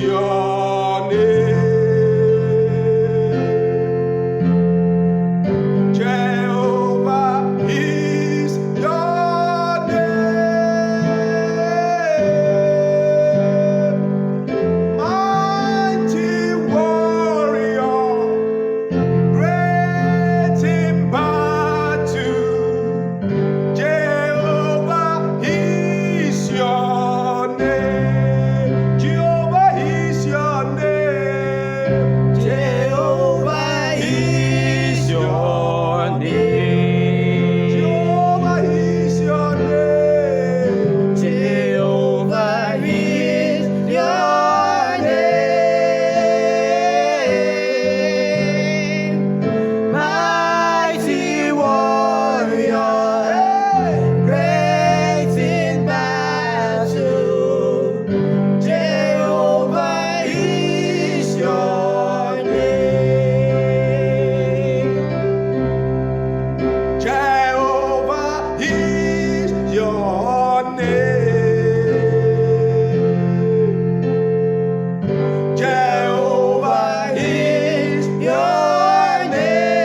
your name. Jehovah is your name. Mighty warrior, great in battle. Jehovah is your name. Jehovah is your name. Jehovah is your name. Jehovah is your name. Jehovah is your name. Mighty warrior, great in battle. Jehovah is your name. Jehovah is your name. Jehovah is Your name.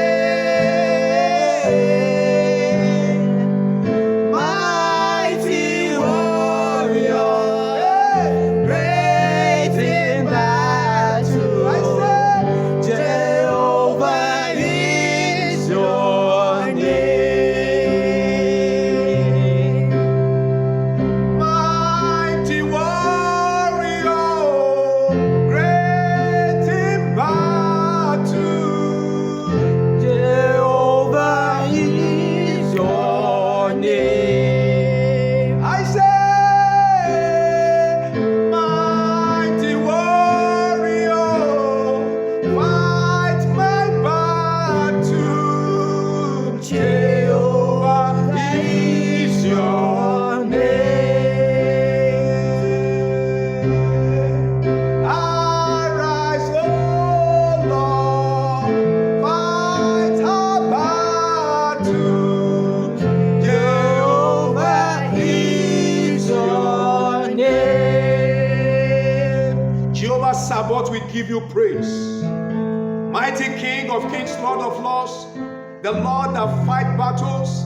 Mighty warrior, great in battle. I said, Jehovah is your name. mighty warrior, great in battle. Jehovah is your name. I say, mighty warrior, fight my battle. Jehovah is your name. Arise, O Lord, fight our battle. Jehovah is your name. Jehovah Sabaoth, we give you praise. Mighty King of kings, Lord of lords, the Lord that fight battles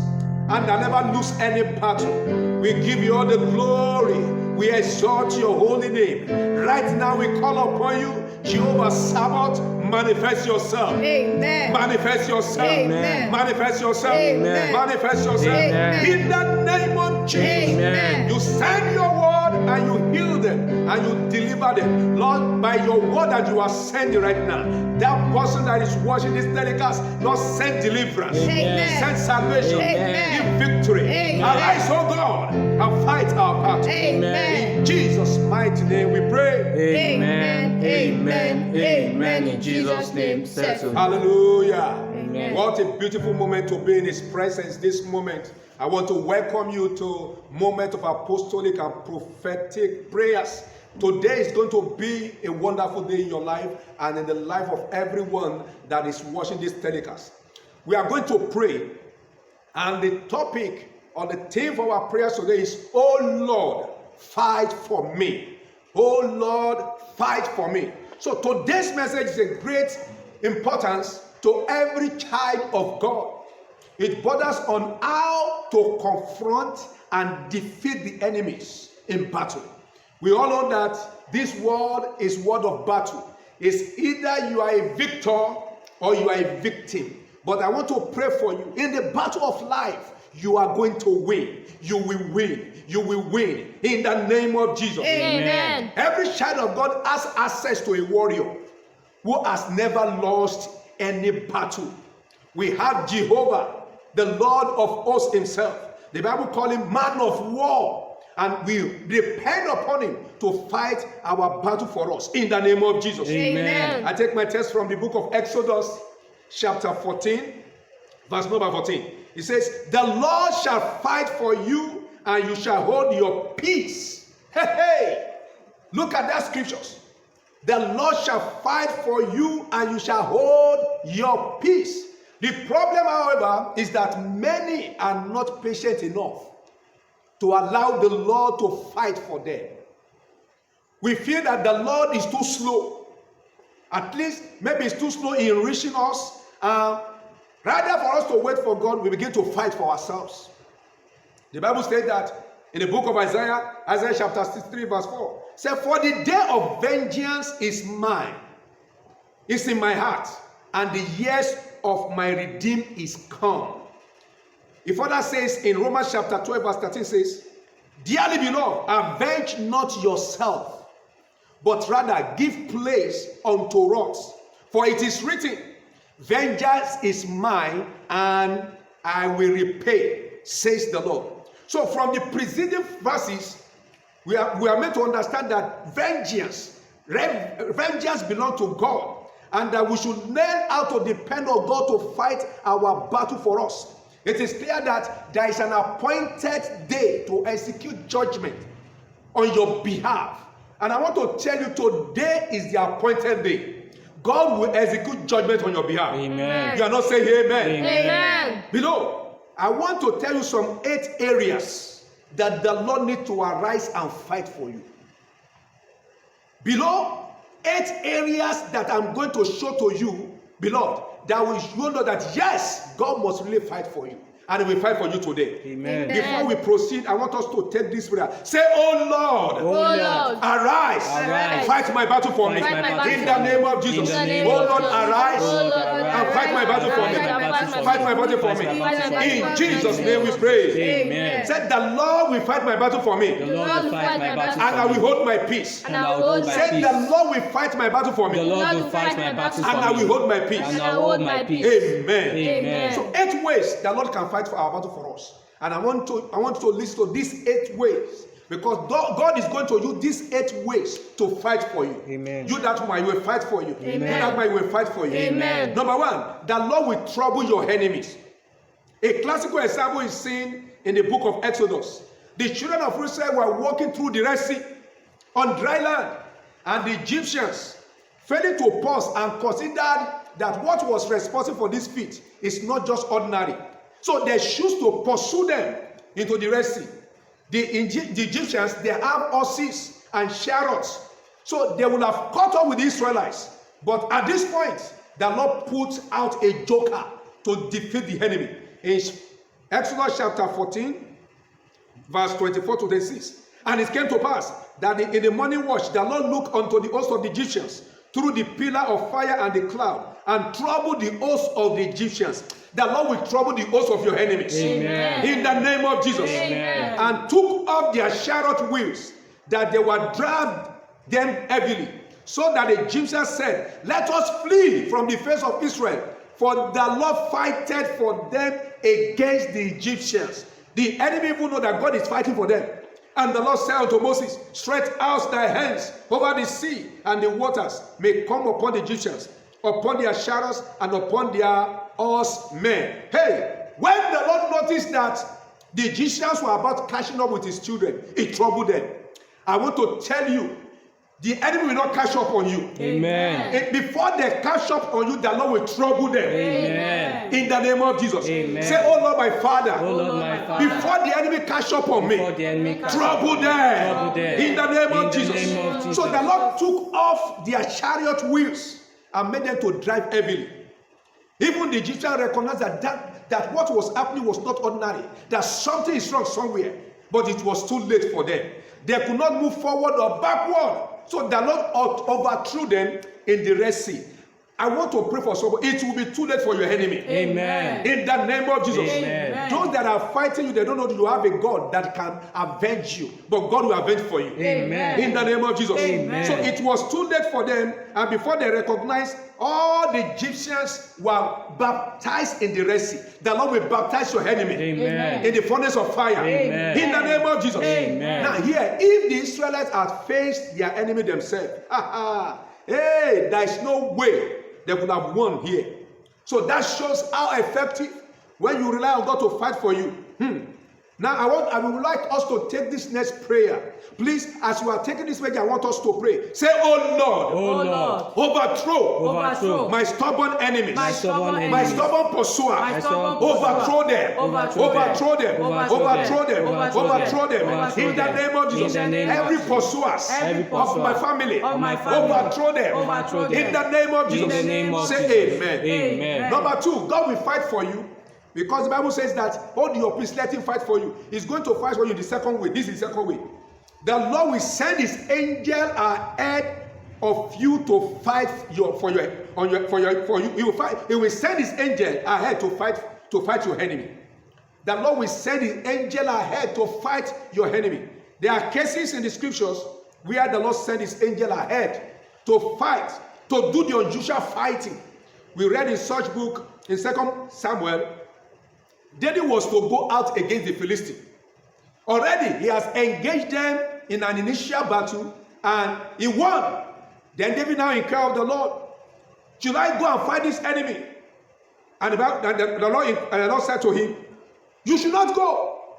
and that never lose any battle. We give you all the glory. We exalt your holy name. Right now we call upon you, Jehovah Sabaoth, manifest yourself. Amen. Manifest yourself. Amen. Manifest yourself. Amen. Manifest yourself. Amen. In the name of Jesus. Amen. You send your word and you heal them and you deliver them. Lord, by your word that you are sending right now, that person that is watching this telecast, Lord, send deliverance. Amen. Send salvation. Amen. Give victory. Amen. Arise, oh God, and fight our battle. Amen. In Jesus' mighty name we pray. Amen. Amen. Amen. In Jesus' name, settled. Hallelujah. Amen. What a beautiful moment to be in his presence this moment. I want to welcome you to moment of apostolic and prophetic prayers. Today is going to be a wonderful day in your life and in the life of everyone that is watching this telecast. We are going to pray, and the topic or the theme for our prayers today is, oh Lord, fight for me. Oh Lord, fight for me. So today's message is a great importance to every child of God. It borders on how to confront and defeat the enemies in battle. We all know that this world is word of battle. It's either you are a victor or you are a victim. But I want to pray for you. In the battle of life, you are going to win. You will win. You will win. In the name of Jesus. Amen. Every child of God has access to a warrior who has never lost any battle. We have Jehovah, the Lord of hosts himself. The Bible calls him man of war. And we depend upon him to fight our battle for us. In the name of Jesus. Amen. I take my text from the book of Exodus, chapter 14, verse number 14. It says, the Lord shall fight for you, and you shall hold your peace. Hey, hey! Look at that scriptures. The Lord shall fight for you, and you shall hold your peace. The problem, however, is that many are not patient enough to allow the Lord to fight for them. We feel that the Lord is too slow. At least, maybe it's too slow in reaching us. Rather for us to wait for God, we begin to fight for ourselves. The Bible says that in the book of Isaiah, Isaiah chapter 63 verse 4, says, "For the day of vengeance is mine, it's in my heart, and the years of my redeem is come." It further says in Romans chapter 12 verse 13 says, "Dearly beloved, avenge not yourself, but rather give place unto wrath. For it is written, vengeance is mine, and I will repay, says the Lord." So from the preceding verses, we are meant to understand that vengeance belongs to God, and that we should learn how to depend on God to fight our battle for us. It is clear that there is an appointed day to execute judgment on your behalf. And I want to tell you, today is the appointed day. God will execute judgment on your behalf. Amen. You are not saying amen. Amen. Beloved, I want to tell you some 8 areas that the Lord needs to arise and fight for you. Beloved, 8 areas that I'm going to show to you, beloved, that will know that yes, God must really fight for you. And he will fight for you today. Amen. Before we proceed, I want us to take this prayer. Say, "Oh Lord, Oh Lord, arise, Arise. fight my battle for me. Fight my battle In for the me. name of Jesus. In the name Oh of Lord, Jesus. arise Oh Lord, and fight my battle for me. Fight my battle for me. Fight my battle for me. Fight my battle for In me. Jesus' name we pray. Amen. Said the Lord will fight my battle for The me, Lord will fight my battle and I for will me. hold my peace. And I will hold my Said peace. the Lord will fight my battle for The me, Lord will fight my battle for and me. I will hold my peace. And I will hold my peace. Amen. Amen. So 8 ways the Lord can fight for our battle for us. And I want you to listen to these 8 ways, because God is going to use these 8 ways to fight for you. Amen. You that one, will fight for you. Amen. You that one, will fight for you. Amen. Number 1, the Lord will trouble your enemies. A classical example is seen in the book of Exodus. The children of Israel were walking through the Red Sea on dry land, and the Egyptians, failing to pause and considered that what was responsible for this feat is not just ordinary. So they choose to pursue them into the Red Sea. The Egyptians, they have horses and chariots. So they would have caught up with the Israelites. But at this point, the Lord put out a joker to defeat the enemy. In Exodus chapter 14, verse 24 to 26. "And it came to pass that in the morning watch, the Lord looked unto the host of the Egyptians through the pillar of fire and the cloud, and troubled the host of the Egyptians." The Lord will trouble the host of your enemies. Amen. In the name of Jesus. Amen. And took off their chariot wheels, that they were dragged them heavily. So that the Egyptians said, "Let us flee from the face of Israel, for the Lord fighteth for them against the Egyptians." The enemy even know that God is fighting for them. And the Lord said unto Moses, "Stretch out thy hands over the sea, and the waters may come upon the Egyptians, upon their chariots and upon their horsemen." Hey, when the Lord noticed that the Egyptians were about catching up with his children, it troubled them. I want to tell you, the enemy will not catch up on you. Amen. Before they catch up on you, the Lord will trouble them. Amen. In the name of Jesus. Amen. Say, "Oh Lord, my Father, Oh Lord, my Father, before the enemy catch up on me, before the enemy catch trouble them. Trouble them. In the name In of the Jesus. name of Jesus. So the Lord took off their chariot wheels and made them to drive heavily. Even the Egyptians recognized that what was happening was not ordinary, that something is wrong somewhere, but it was too late for them. They could not move forward or backward. So the Lord overthrew them in the Red Sea. I want to pray for someone. It will be too late for your enemy. Amen. In the name of Jesus. Amen. Those that are fighting you, they don't know that you have a God that can avenge you, but God will avenge for you. Amen. In the name of Jesus. Amen. So it was too late for them, and before they recognized, all the Egyptians were baptized in the Red Sea. The Lord will baptize your enemy Amen. in the furnace of fire. Amen. In the name of Jesus. Amen. Now here, if the Israelites had faced their enemy themselves, hey, there is no way they could have won here. So that shows how effective when you rely on God to fight for you. Now, I would like us to take this next prayer. Please, as you are taking this prayer, I want us to pray. Say, oh Lord, Oh Lord, overthrow my stubborn enemies, my stubborn enemies, my stubborn pursuer, my stubborn overthrow them, Overthrow them. overthrow them, Overthrow overthrow them. them. In the name of Jesus, In the name of every Jesus. pursuers Every of pursuer my family, of my family, overthrow them. overthrow In them. the name of In Jesus, the name of say Jesus. amen. Amen. Number 2, God will fight for you. Because the Bible says that hold your peace, let him fight for you. He's going to fight for you the second way. This is the second way. The Lord will send his angel ahead of you to fight for you. He will send his angel ahead to fight your enemy. The Lord will send his angel ahead to fight your enemy. There are cases in the scriptures where the Lord sent his angel ahead to fight, to do the unusual fighting. We read in such book in 2 Samuel. David was to go out against the Philistines. Already, he has engaged them in an initial battle and he won. Then David now inquired of the Lord, should I go and fight this enemy? And the Lord said to him, you should not go.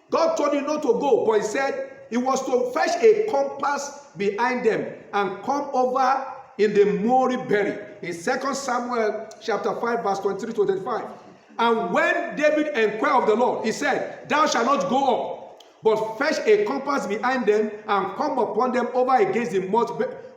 God told him not to go, but he said he was to fetch a compass behind them and come over in the Mori berry. In 2 Samuel chapter 5, verse 23 to 35. And when David inquired of the Lord, he said, thou shalt not go up, but fetch a compass behind them and come upon them over against the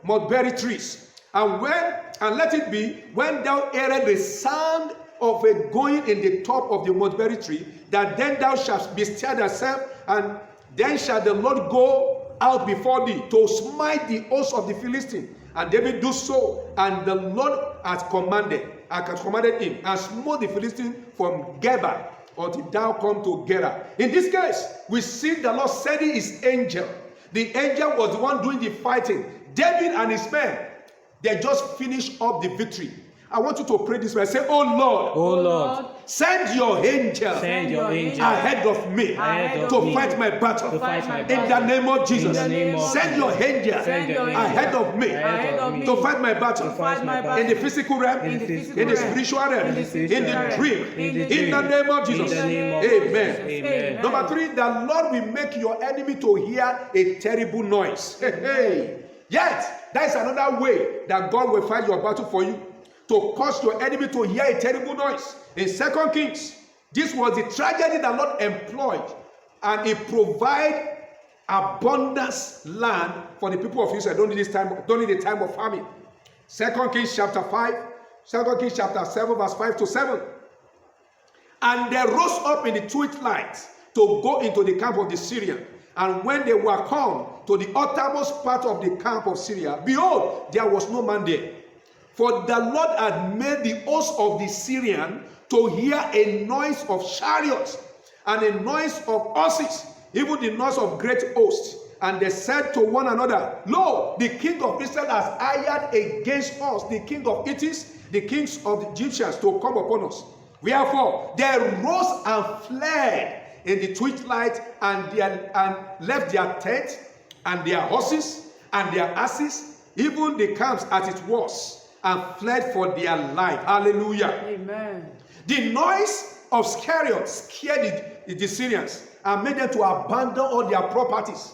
mulberry trees. And let it be, when thou hearest the sound of a going in the top of the mulberry tree, that then thou shalt bestir thyself, and then shall the Lord go out before thee to smite the host of the Philistines. And David do so, and the Lord has commanded him, and smote the Philistines from Geba until thou come to Gera. In this case, we see the Lord sending his angel. The angel was the one doing the fighting. David and his men, they just finished up the victory. I want you to pray this way. Say, oh Lord, send your angel ahead of me to fight my battle. In the name of Jesus, send your angel ahead of me to fight my battle. In the physical realm, in the spiritual realm, in the dream. In the name of Jesus. Amen. Number 3, the Lord will make your enemy to hear a terrible noise. Yet, that is another way that God will fight your battle for you, to cause your enemy to hear a terrible noise. In 2 Kings, this was the tragedy that Lord employed, and he provided abundance land for the people of Israel during the time of famine. 2 Kings chapter 5, 2 Kings chapter 7, verse 5 to 7. And they rose up in the twilight to go into the camp of the Syrians. And when they were come to the uttermost part of the camp of Syria, behold, there was no man there. For the Lord had made the host of the Syrian to hear a noise of chariots and a noise of horses, even the noise of great hosts. And they said to one another, lo, the king of Israel has hired against us the king of Hittites, the kings of the Egyptians, to come upon us. Wherefore they rose and fled in the twilight, and left their tent and their horses and their asses, even the camps as it was, and fled for their life. Hallelujah. Amen. The noise of chariots scared the Syrians and made them to abandon all their properties.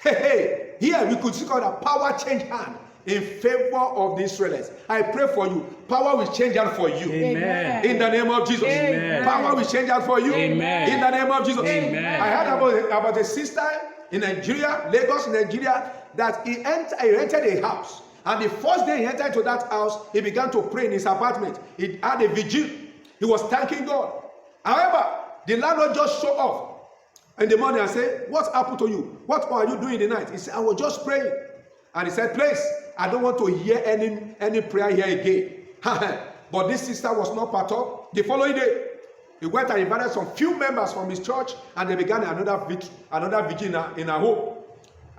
Here we could see a power change hand in favor of the Israelites. I pray for you. Power will change hand for you. Amen. In the name of Jesus. Amen. Power will change hand for you. Amen. In the name of Jesus. Amen. I heard about a sister in Nigeria, Lagos, Nigeria, that he entered a house. And the first day he entered into that house, he began to pray in his apartment. He had a vigil. He was thanking God. However, the landlord just showed up in the morning and said, what happened to you? What are you doing in the night? He said, I was just praying. And he said, please, I don't want to hear any prayer here again. But this sister was not part of. The following day, he went and invited some few members from his church, and they began another vigil in her home.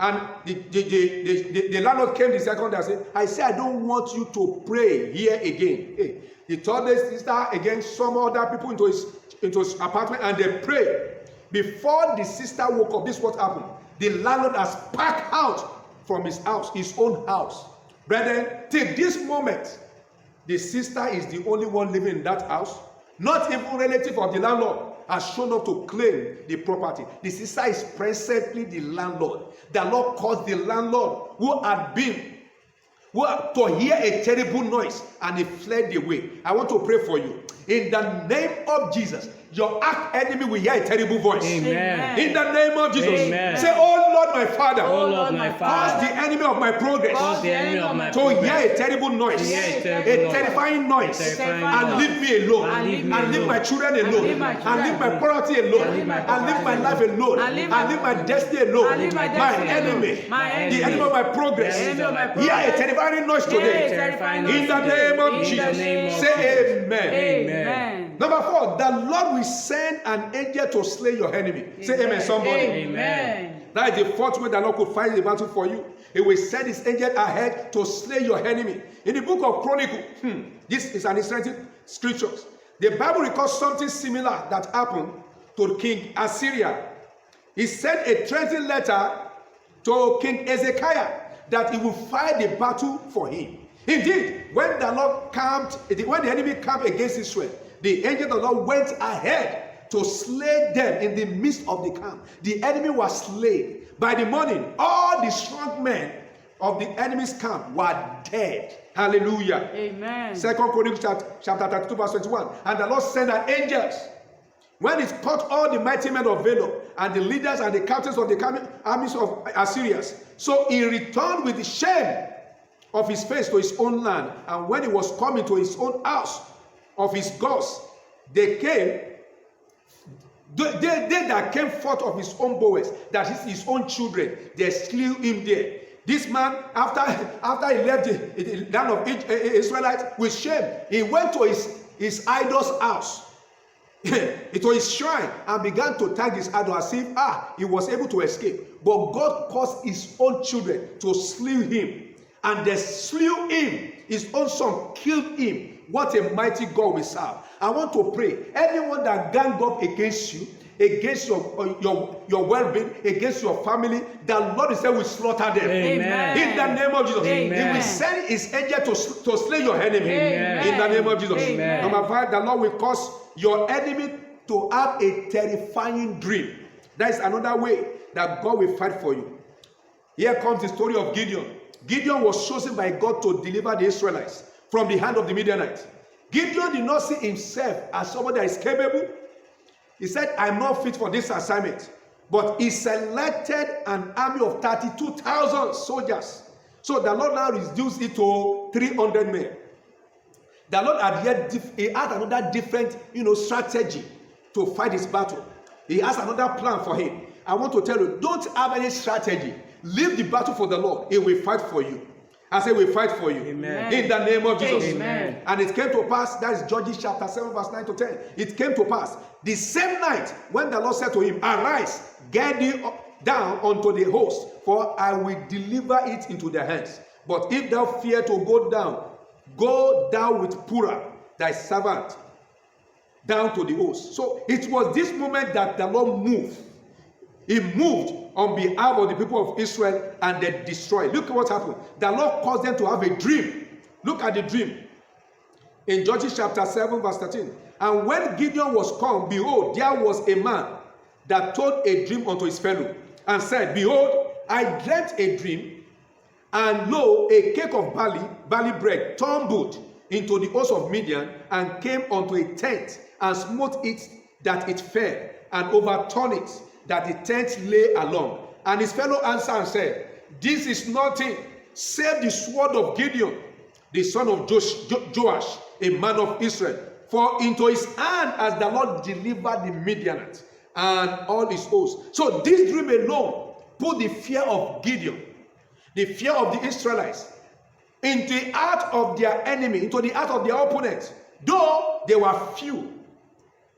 And the landlord came the second day and said, I said, I don't want you to pray here again. He told the sister again, some other people into his apartment, and they prayed. Before the sister woke up, this is what happened. The landlord has packed out from his house, his own house. Brethren, till this moment, the sister is the only one living in that house, not even relative of the landlord. has shown up to claim the property. The sister is presently the landlord. The Lord caused the landlord who had been to hear a terrible noise, and he fled away. I want to pray for you. In the name of Jesus, your arch enemy will hear a terrible voice. Amen. In the name of Jesus. Amen. Say, oh Lord, my Father. Oh Lord, my Cause Father. the enemy of my progress Cause the enemy of my to progress hear a terrible noise, to hear a a terrible noise, terrifying noise, a terrifying and noise, leave me alone, and leave me and leave alone, my children and alone, leave my and leave my children property alone, and leave my and leave my life property alone, and leave and leave my destiny alone. and leave my My destiny enemy, alone. My the enemy. enemy of my progress, The enemy of my hear a progress. terrifying noise Hear a today. terrifying In the noise name of today. In the Jesus. name of Say amen. Amen. Number 4, the Lord will send an angel to slay your enemy. Say amen, somebody. Amen. That is the fourth way the Lord could fight the battle for you. He will send his angel ahead to slay your enemy. In the book of Chronicles, this is an interesting scripture. The Bible records something similar that happened to King Assyria. He sent a threatening letter to King Hezekiah that he will fight the battle for him. Indeed, when the enemy camped against Israel, the angel of the Lord went ahead to slay them in the midst of the camp. The enemy was slain. By the morning, all the strong men of the enemy's camp were dead. Hallelujah. Amen. 2 Chronicles chapter 32 verse 21. And the Lord sent an angels. When it caught all the mighty men of Valor and the leaders and the captains of the armies of Assyria, so he returned with the shame of his face to his own land. And when he was coming to his own house of his gods, they that came forth of his own bowels, that is his own children, they slew him there. This man, after he left the land of Israelites with shame, he went to his idol's house. It was his shrine, and began to thank his idol as if he was able to escape. But God caused his own children to slew him, and they slew him. His own son killed him. What a mighty God we serve. I want to pray. Anyone that gang up against you, against your well-being, against your family, the Lord himself will slaughter them. Amen. In the name of Jesus. Amen. He will send his angel to slay your enemy. Amen. In the name of Jesus. Amen. Number 5, the Lord will cause your enemy to have a terrifying dream. That is another way that God will fight for you. Here comes the story of Gideon. Gideon was chosen by God to deliver the Israelites from the hand of the Midianites. Gideon did not see himself as somebody that is capable. He said, I'm not fit for this assignment. But he selected an army of 32,000 soldiers. So the Lord now reduced it to 300 men. The Lord had another different strategy to fight his battle. He has another plan for him. I want to tell you, don't have any strategy. Leave the battle for the Lord. He will fight for you. I say, we fight for you. Amen. In the name of Jesus. Amen. And it came to pass, that is Judges chapter 7, verse 9 to 10. It came to pass the same night when the Lord said to him, arise, get thee down unto the host, for I will deliver it into their hands. But if thou fear to go down with Purah, thy servant, down to the host. So it was this moment that the Lord moved. He moved on behalf of the people of Israel, and they destroyed. Look at what happened. The Lord caused them to have a dream. Look at the dream. In Judges chapter 7 verse 13. And when Gideon was come, behold, there was a man that told a dream unto his fellow, and said, behold, I dreamt a dream, and lo, a cake of barley bread tumbled into the host of Midian, and came unto a tent, and smote it that it fell, and overturned it, that the tent lay along. And his fellow answered and said, this is nothing save the sword of Gideon, the son of Joash, a man of Israel. For into his hand has the Lord delivered the Midianites and all his hosts. So this dream alone put the fear of Gideon, the fear of the Israelites, into the heart of their enemy, into the heart of their opponent. Though they were few,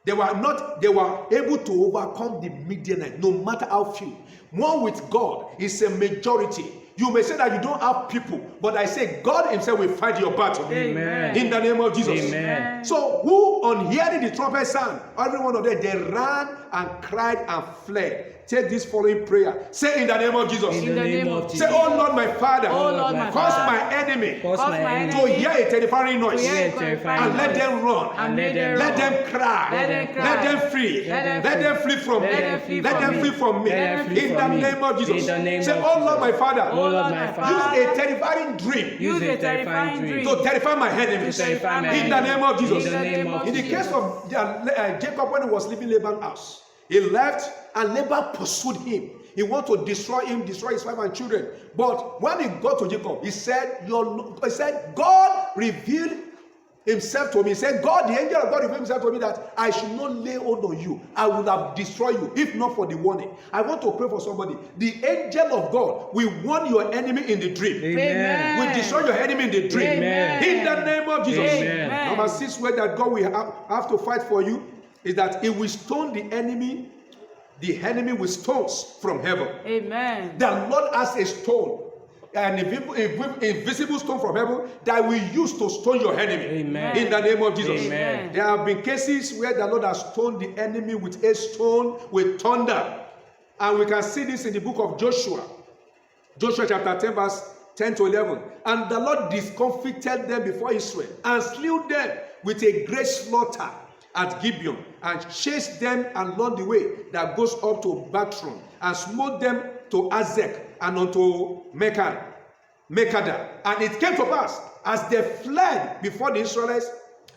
they were able to overcome the Midianites, no matter how few. One with God is a majority. You may say that you don't have people, but I say God himself will fight your battle. Amen. In the name of Jesus. Amen. So who, on hearing the trumpet sound, every one of them, they ran and cried and fled, take this following prayer. Say in the name of Jesus. In the name of Jesus. Say, oh Lord, my Father, Oh Lord, my cause Father, my enemy Cause my enemy to hear a terrifying noise, to hear a and terrifying let noise, them run, and let them let run. them cry, Let them cry. let them flee, Let them let them flee from Let me, them flee let from them me. flee from me. Let them flee In the from me. name of Jesus. In the name Say, of oh Lord, Jesus. my Father, Oh Lord, my use Father, a terrifying dream use a terrifying dream to terrify my enemies. To terrify my In the name of Jesus. In the name of In the Jesus. case of Jacob, when he was leaving Laban's house, he left and Laban pursued him. He wanted to destroy him, destroy his wife and children. But when he got to Jacob, he said, God revealed himself to me. He said, God, the angel of God revealed himself to me that I should not lay hold on you. I would have destroyed you if not for the warning. I want to pray for somebody. The angel of God will warn your enemy in the dream. Amen. Will destroy your enemy in the dream. Amen. In the name of Jesus. Amen. Number 6 way that God will have to fight for you is that he will stone the enemy with stones from heaven. Amen. The Lord has a stone, an invisible stone from heaven that we use to stone your enemy. Amen. In the name of Jesus. Amen. There have been cases where the Lord has stoned the enemy with a stone, with thunder. And we can see this in the book of Joshua. Joshua chapter 10 verse 10 to 11. And the Lord discomfited them before Israel and slew them with a great slaughter at Gibeon, and chased them along the way that goes up to Bathron, and smote them to Azek and unto Makkedah. And it came to pass, as they fled before the Israelites,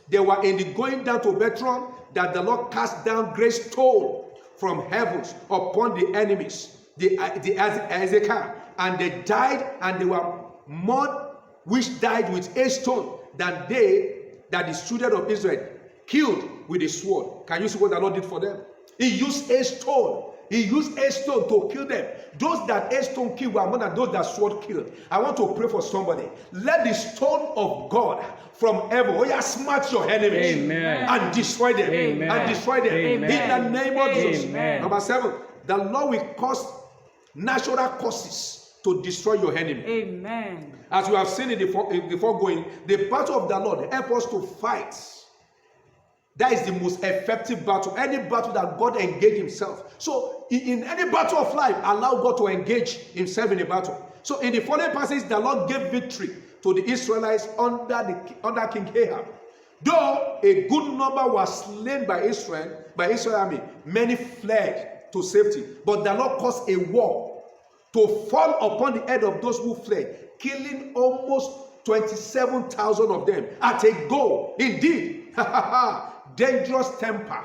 they were in the going down to Bathron, that the Lord cast down great stone from heavens upon the enemies, the Azekah, and they died, and they were more which died with a stone than the children of Israel killed with a sword. Can you see what the Lord did for them? He used a stone. He used a stone to kill them. Those that a stone killed were more than those that sword killed. I want to pray for somebody. Let the stone of God from heaven, smash your enemies. Amen. And destroy them. Amen. And destroy them. Amen. In the name of Jesus. Amen. Number 7, the Lord will cause natural causes to destroy your enemy. Amen. As you have seen in the foregoing, the battle of the Lord help us to fight. That is the most effective battle. Any battle that God engaged himself. So in any battle of life, allow God to engage himself in a battle. So in the following passage, the Lord gave victory to the Israelites under King Ahab. Though a good number was slain by Israel army, many fled to safety. But the Lord caused a war to fall upon the head of those who fled, killing almost 27,000 of them at a go. Indeed, dangerous temper.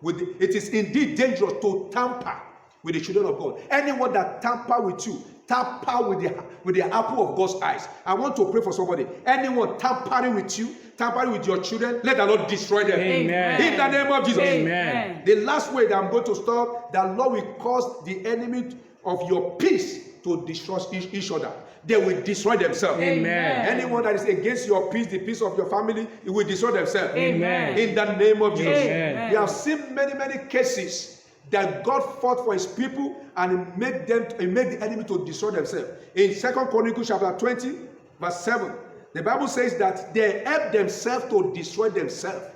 It is indeed dangerous to tamper with the children of God. Anyone that tamper with you, tamper with the apple of God's eyes. I want to pray for somebody. Anyone tampering with you, tampering with your children, let the Lord destroy them. Amen. In the name of Jesus. Amen. The last way that I'm going to stop, the Lord will cause the enemy of your peace to destroy each other. They will destroy themselves. Amen. Anyone that is against your peace, the peace of your family, it will destroy themselves. Amen. In the name of Jesus. Amen. We have seen many cases that God fought for his people and he made the enemy to destroy themselves. In 2 Chronicles chapter 20, verse 7, the Bible says that they helped themselves to destroy themselves.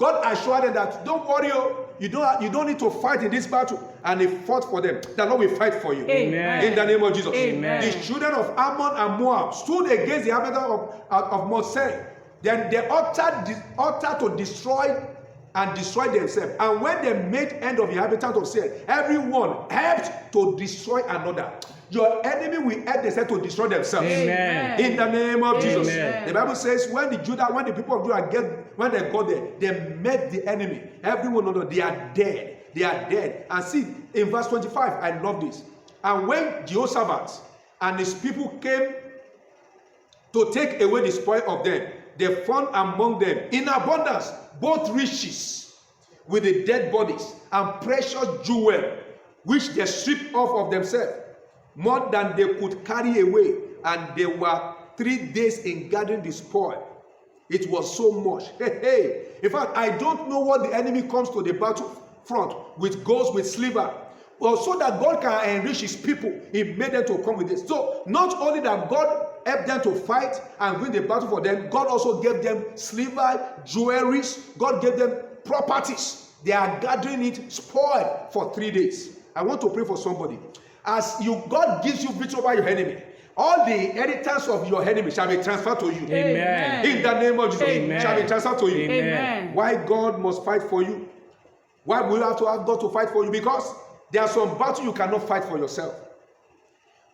God assured them that don't worry, you don't need to fight in this battle. And he fought for them. The Lord will fight for you. Amen. In the name of Jesus. Amen. The children of Ammon and Moab stood against the inhabitants of Mount Seir. Then they uttered to destroy themselves. And when they made end of the inhabitants of Seir, everyone helped to destroy another. Your enemy will help themselves to destroy themselves. Amen. In the name of Jesus. Amen. The Bible says when the people of Judah when they got there, they met the enemy. Everyone of them, they are dead. They are dead. And see, in verse 25, I love this. And when Jehoshaphat and his people came to take away the spoil of them, they found among them in abundance both riches with the dead bodies and precious jewels, which they stripped off of themselves, more than they could carry away. And they were 3 days in gathering the spoil. It was so much. In fact, I don't know what the enemy comes to the battlefront with gold, with silver, so that God can enrich his people. He made them to come with this. So not only that God helped them to fight and win the battle for them, God also gave them silver, jewelries. God gave them properties. They are gathering it spoiled for 3 days. I want to pray for somebody. As God gives you victory over your enemy, all the inheritance of your enemy shall be transferred to you. Amen. In the name of Jesus, Amen. shall be transferred to you. Amen. Why God must fight for you? Why will you have to have God to fight for you? Because there are some battles you cannot fight for yourself.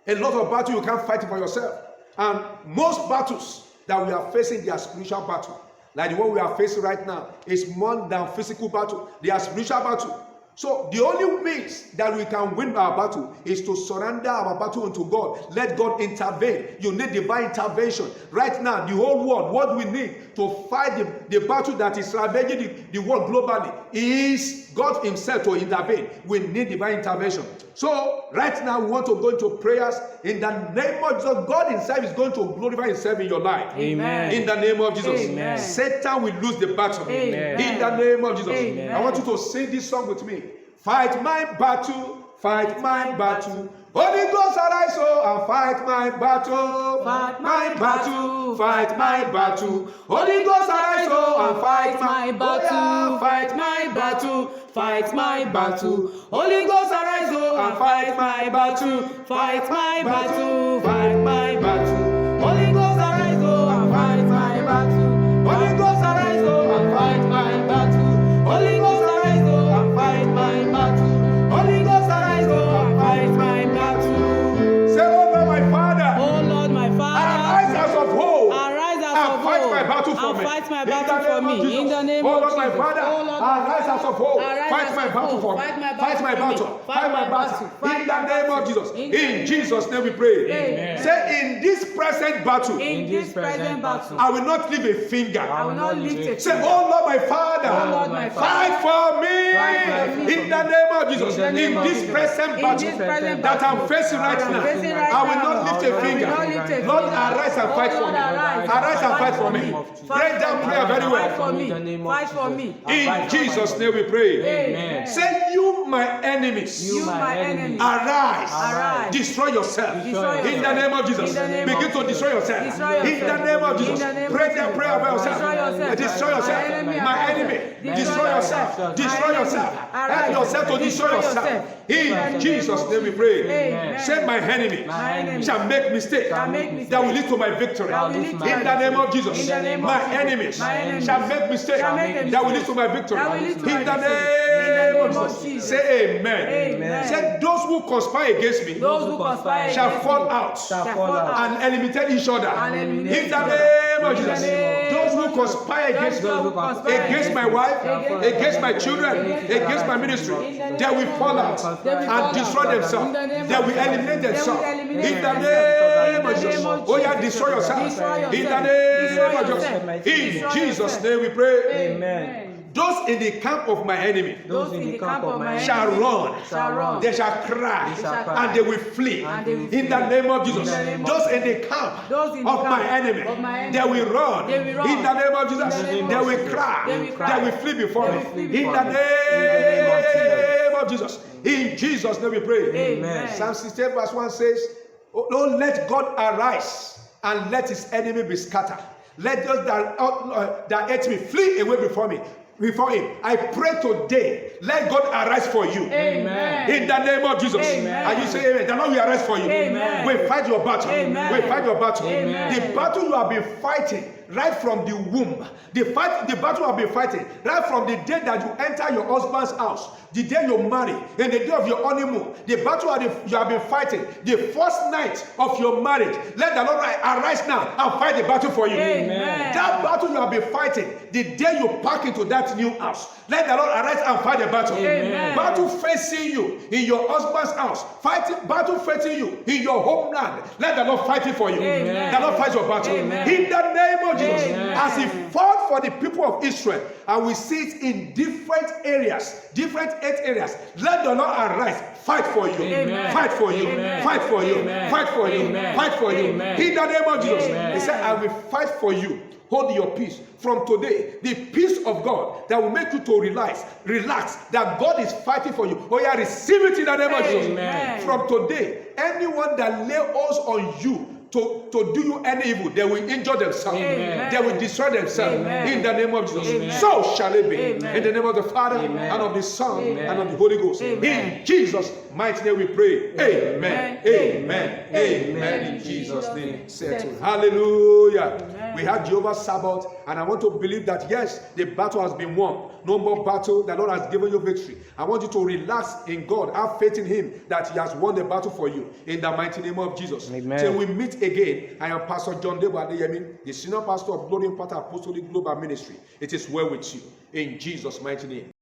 A lot of battles you can't fight for yourself. And most battles that we are facing, they are spiritual battle. Like the one we are facing right now is more than physical battle. They are spiritual battle. So the only means that we can win our battle is to surrender our battle unto God. Let God intervene. You need divine intervention. Right now, the whole world, what we need to fight the battle that is ravaging the world globally is God himself to intervene. We need divine intervention. So right now, we want to go into prayers in the name of Jesus. God himself is going to glorify himself in your life. Amen. In the name of Jesus. Amen. Satan will lose the battle. Amen. In the name of Jesus. Amen. I want you to sing this song with me. Fight my battle, fight my battle. Holy Ghost arise, oh, and fight my battle. Fight my battle, fight my battle. Holy Ghost arise, oh, and fight my battle. fight my battle, fight my battle. Holy Ghost arise, oh, and fight my battle, fight my battle, fight my battle. Holy Ghost arise, oh, and fight my battle. Holy Ghost arise, oh, and fight my battle. Holy Ghost arise, oh, and fight my battle. Holy Ghost arise, oh, and fight my battle. Say, oh Lord, my Father, Oh Lord, my arise Father, as of old. arise as And of fight old, my battle for and me. fight my In the battle name for of me. Jesus. In the name Oh of Lord, my Jesus. Father, Oh Lord, my arise Father, as of old. arise Fight as my of battle old. for me. Fight my Fight my battle for me. battle. Fight Fight my my battle. battle. In Fight the my name of battle. Jesus. In the In name Jesus' name we pray. Amen. Say, in this present battle, In this present battle, I will not leave a finger. I will not lift a Say, finger. oh Lord, my Father, Oh Lord, my fight for me. Fight for me. In the name of Jesus. In the name In of this Jesus. present In battle this present that I'm battle facing right that I'm now, facing right I will now, not lift a I will finger. not lift a Lord, finger. arise and Oh fight for Lord, me. arise. Arise and fight for for me. me. Pray that prayer very Fight well. for me. Fight for me. In Jesus' name we pray. Amen. Say, you my enemies, You my enemy. arise, Arise. destroy yourself. Destroy In the name of Jesus. In the name Begin of to destroy yourself. Destroy In the yourself. name of In Jesus. the name Pray of that Jesus. prayer by yourself. Destroy yourself. Destroy yourself. My enemy My arise. enemy. Destroy Destroy yourself. yourself. Destroy My yourself. enemy Help arise. yourself to destroy Destroy yourself. yourself. In Jesus' name we pray. Amen. Say, my enemy My enemy shall make mistake shall make mistake that will lead to my victory. that will lead to In my the name of victory. Jesus. In the name of My Jesus. enemies My enemies shall make mistake shall make a that will lead mistake to my victory. that will lead to my In the victory. name In of the name of Jesus. Jesus. Say amen. Amen. Say, those who conspire against me Those who conspire shall against fall me out shall fall out and eliminate each other. and eliminate In the each other. name of In the Jesus. name Those of who Jesus. conspire against me, Those who conspire against my wife, against against my children, against my ministry, they will fall out and destroy themselves. They will eliminate themselves. In the name of Jesus. Oh yeah, destroy yourself. In the name of Jesus. In Jesus' name we pray. Amen. Those in the camp of my enemy Those in the camp of my shall enemy run. shall run. They shall cry, They shall cry. and they will flee. And they will In the flee. name of Jesus. In the name of Those in the camp Those in the of my camp enemy, of my enemy, they will run. they will run. In the name of Jesus. In the name They of will Jesus. cry. They will cry. They will flee before They me. will flee In before the me. name of Jesus. In Jesus' name we pray. Amen. Psalm 68 verse 1 says, oh, Lord, let God arise and let his enemy be scattered. Let those that hate me flee away before me. Before him, I pray today, let God arise for you. Amen. In the name of Jesus. Amen. And you say amen. The Lord will arise for you. Amen. We fight your battle. Amen. We fight your battle. Amen. The battle you have been fighting right from the womb. The battle you have been fighting right from the day that you enter your husband's house, the day you marry, and the day of your honeymoon. The battle you have been fighting the first night of your marriage. Let the Lord arise now and fight the battle for you. Amen. That battle you have been fighting the day you pack into that new house. Let the Lord arise and fight the battle. Amen. Battle facing you in your husband's house. Battle facing you in your homeland. Let the Lord fight it for you. Amen. The Lord fight your battle. Amen. In the name of Jesus. Amen. As he fought for the people of Israel, and we see it in different areas, different 8 areas. Let the Lord arise, fight for you, Amen. fight for you, Amen. fight for you, Amen. fight for you, Amen. fight for you. Amen. In the name of Jesus. Amen. He said, I will fight for you. Hold your peace. From today, the peace of God that will make you to relax that God is fighting for you. Oh yeah, receive it in the name of Jesus. Amen. From today, anyone that lay hands on you to do you any evil, they will injure themselves. Amen. They will destroy themselves. Amen. In the name of Jesus. Amen. So shall it be. Amen. In the name of the Father Amen. and of the Son Amen. and of the Holy Ghost. Amen. In Jesus' mighty name we pray. Amen. Amen. Amen. Amen. In Jesus' name. Settled. Hallelujah. Amen. We have Jehovah's Sabbath, and I want to believe that yes, the battle has been won. No more battle. The Lord has given you victory. I want you to relax in God. Have faith in Him that He has won the battle for you. In the mighty name of Jesus. Amen. Till we meet again, I am Pastor John Debo Adeyemi, the senior pastor of Glory Impact Apostolic Global Ministry. It is well with you. In Jesus' mighty name.